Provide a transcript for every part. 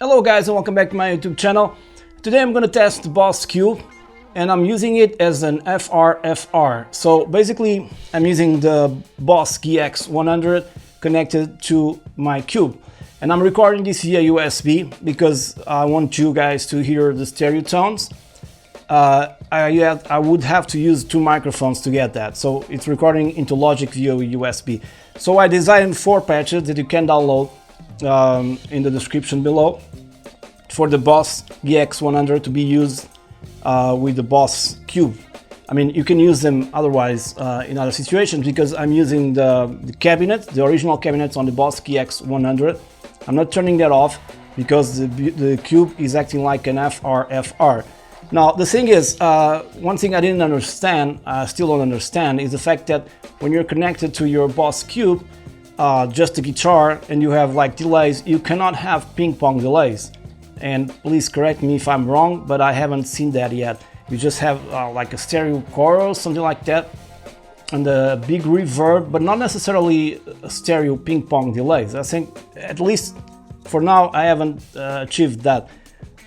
Hello guys and welcome back to my YouTube channel. Today I'm going to test the Boss Cube and I'm using it as an Frfr. So basically I'm using the Boss GX-100 connected to my Cube. And I'm recording this via USB because I want you guys to hear the stereo tones. I would have to use two microphones to get that. So it's recording into Logic via USB. So I designed 4 patches that you can download in the description below for the Boss GX-100 to be used with the Boss Cube. I mean, you can use them otherwise in other situations because I'm using the cabinet, the original cabinets on the Boss GX-100. I'm not turning that off because the Cube is acting like an Frfr. Now, the thing is, one thing I didn't understand, still don't understand, is the fact that when you're connected to your Boss Cube, just the guitar, and you have like delays, you cannot have ping pong delays. And please correct me if I'm wrong, but I haven't seen that yet. You just have like a stereo chorus, something like that, and a big reverb, but not necessarily a stereo ping pong delays. I think, at least for now, I haven't achieved that.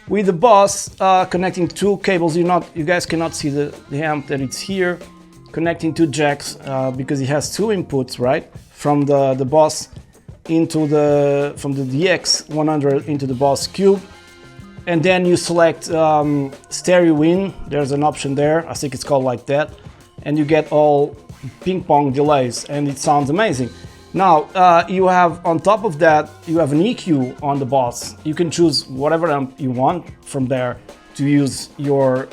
With the Boss connecting 2 cables, you guys cannot see the amp that it's here, connecting 2 jacks because it has 2 inputs, right? From the Boss into from the GX-100 into the Boss Cube. And then you select stereo in, there's an option there, I think it's called like that, and you get all ping pong delays and it sounds amazing. Now you have, on top of that, you have an EQ on the Boss. You can choose whatever amp you want from there to use your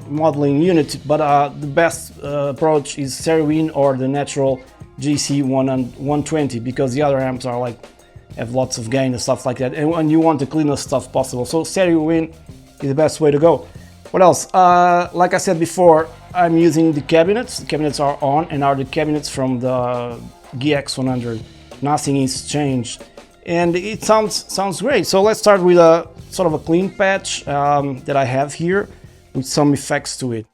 modeling unit, but the best approach is stereo in or the natural GC-120 because the other amps are like have lots of gain and stuff like that, and you want the cleanest stuff possible. So stereo in is the best way to go. What else? Like I said before, I'm using the cabinets. The cabinets are on and are the cabinets from the GX-100. Nothing is changed, and it sounds great. So let's start with a sort of a clean patch that I have here with some effects to it.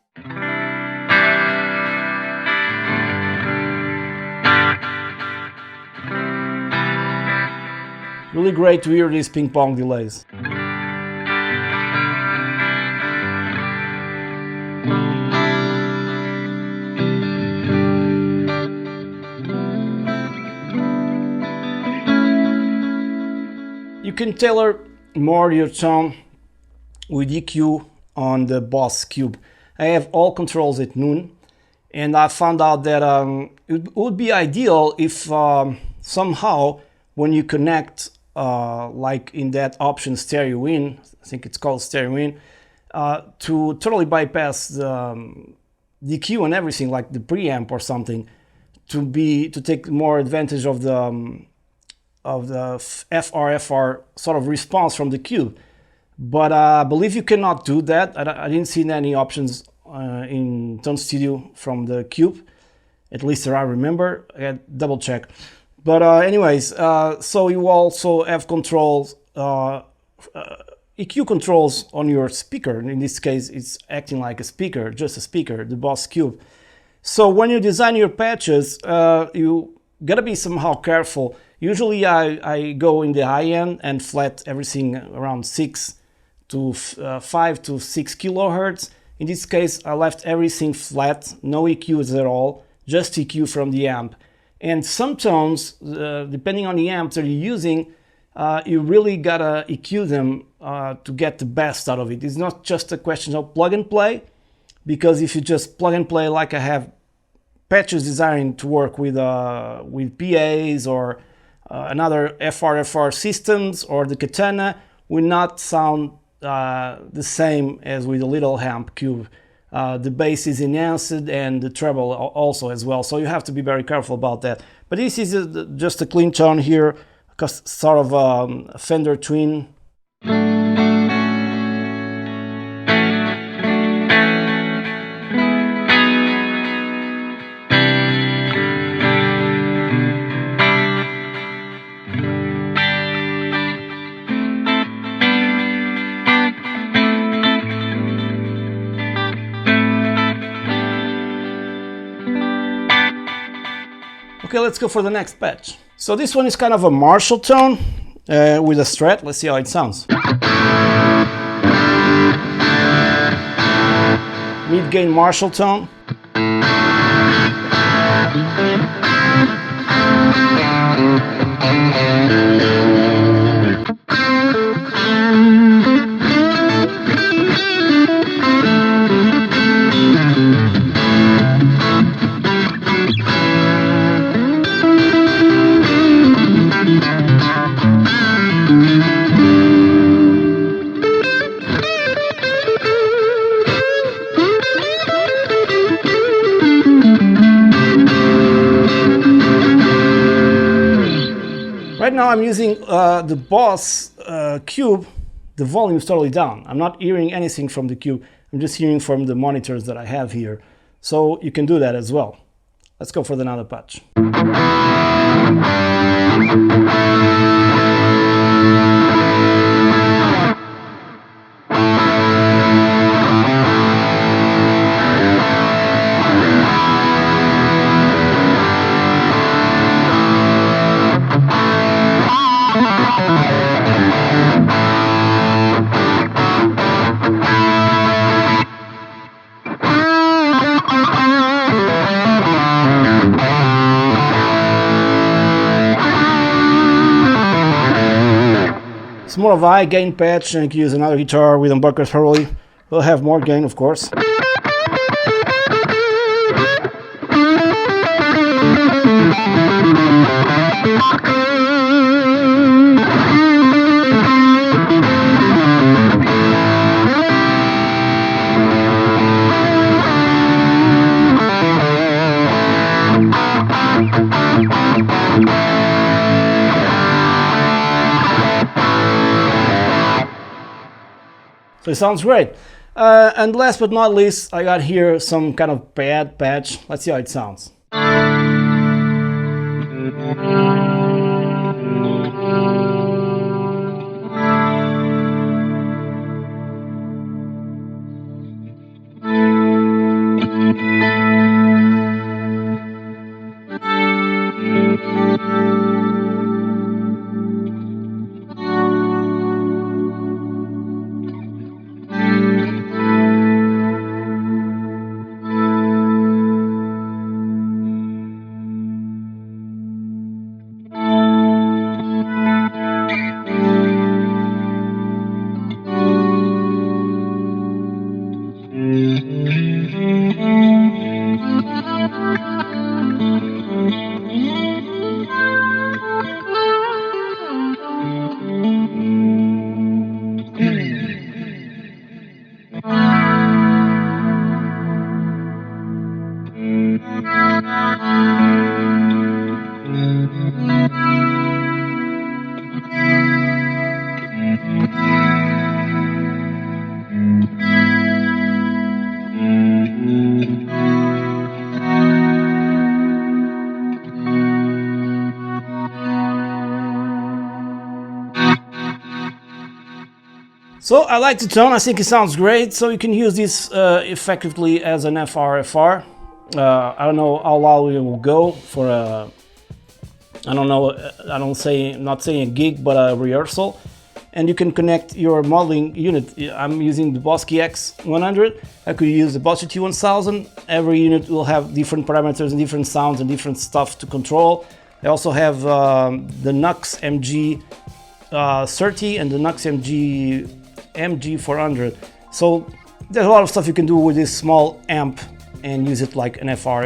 Really great to hear these ping pong delays. You can tailor more your tone with EQ on the Boss Cube. I have all controls at noon, and I found out that it would be ideal if somehow when you connect like in that option stereo in, I think it's called stereo in, to totally bypass the EQ and everything, like the preamp or something, to take more advantage of the Frfr sort of response from the Cube. But I believe you cannot do that. I didn't see any options in Tone Studio from the Cube, at least that I remember. I had to double check. But anyways, so you also have controls, EQ controls on your speaker. In this case, it's acting like a speaker, just a speaker, the Boss Cube. So when you design your patches, you gotta be somehow careful. Usually I go in the high end and flat everything around 5 to 6 kilohertz. In this case, I left everything flat, no EQs at all, just EQ from the amp. And some tones, depending on the amp that you're using, you really gotta EQ them to get the best out of it. It's not just a question of plug and play, because if you just plug and play, like I have patches designed to work with PAs or another Frfr systems or the Katana, will not sound the same as with a little amp Cube. The bass is enhanced and the treble also as well, so you have to be very careful about that. But this is just a clean tone here, sort of a Fender Twin. Okay, let's go for the next patch. So this one is kind of a Marshall tone. with a Strat. Let's see how it sounds. Mid-gain Marshall tone. Right now I'm using the Boss cube. The volume is totally down. I'm not hearing anything from the cube. I'm just hearing from the monitors that I have here. So you can do that as well. Let's go for another patch. It's more of a high gain patch, and you can use another guitar with humbuckers probably. Will have more gain, of course. So it sounds great. And last but not least, I got here some kind of pad patch. Let's see how it sounds. So I like the tone, I think it sounds great, so you can use this effectively as an FR. I don't know how loud it will go for a, I don't know, not saying a gig, but a rehearsal. And you can connect your modeling unit. I'm using the Boss GX-100. I could use the Boss GT-1000. Every unit will have different parameters and different sounds and different stuff to control. I also have the Nux MG30 and the Nux MG400. So there's a lot of stuff you can do with this small amp and use it like an FR.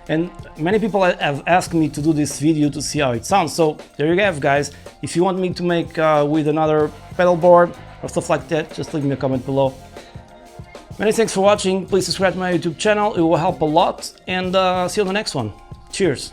And many people have asked me to do this video to see how it sounds. So there you have, guys. If you want me to make with another pedal board or stuff like that, just leave me a comment below. Many thanks for watching. Please subscribe to my YouTube channel. It will help a lot. And see you on the next one. Cheers.